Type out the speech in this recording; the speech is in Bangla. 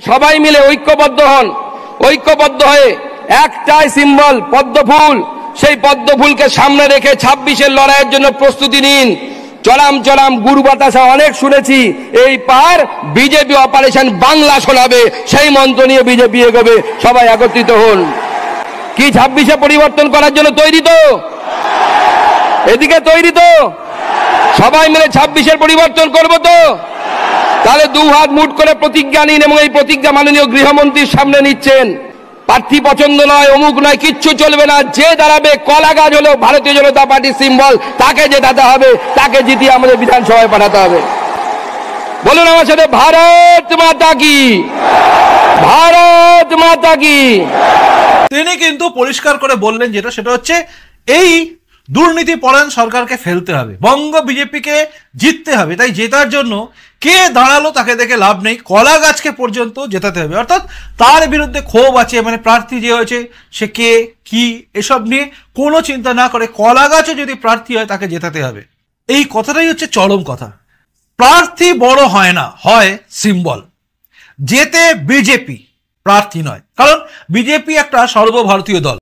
সবাই মিলে ঐক্যবদ্ধ হন। ঐক্যবদ্ধ হয়ে একটাই সিম্বল পদ্মফুল, সেই পদ্মফুলকে সামনে রেখে 26-এর লড়াইয়ের জন্য প্রস্তুতি নিন। চলাম চলাম গুরু বাতাসা অনেক শুনেছি, এই পার বিজেপি অপারেশন বাংলা শোনাবে, সেই মন্ত্র নিয়ে বিজেপি এগোবে। সবাই একত্রিত হন। কি 26-এ পরিবর্তন করার জন্য তৈরি তো? এদিকে তৈরি তো? সবাই মিলে 26-এর পরিবর্তন করব তো? তাহলে দু হাত মুঠ করে প্রতিজ্ঞা নিন, এবং এই প্রতিজ্ঞা মাননীয় গৃহমন্ত্রীর সামনে নিচ্ছেন। প্রার্থী পছন্দ নয়, অমুক নয়, কিচ্ছু চলবে না। যে দাঁড়াবে, কলা গাছ হলেও ভারতীয় জনতা পার্টির সিম্বল, তাকে জেতাতে হবে, তাকে জিতিয়ে আমাদের বিধানসভায় পাঠাতে হবে। বলুন আমার সাথে, ভারত মাতা কি, ভারত মাতা কি। তিনি কিন্তু পরিষ্কার করে বললেন যেটা, সেটা হচ্ছে এই দুর্নীতি পরায়ণ সরকারকে ফেলতে হবে, বঙ্গ বিজেপিকে জিততে হবে। তাই জেতার জন্য কে দাঁড়ালো তাকে দেখে লাভ নেই, কলা গাছকে পর্যন্ত জেতাতে হবে। অর্থাৎ তার বিরুদ্ধে ক্ষোভ আছে, মানে প্রার্থী যে হয়েছে সে কে কি এসব নিয়ে কোনো চিন্তা না করে কলা গাছও যদি প্রার্থী হয় তাকে জেতাতে হবে। এই কথাটাই হচ্ছে চরম কথা। প্রার্থী বড় হয় না, হয় সিম্বল। জেতে বিজেপি, প্রার্থী নয়। কারণ বিজেপি একটা সর্বভারতীয় দল।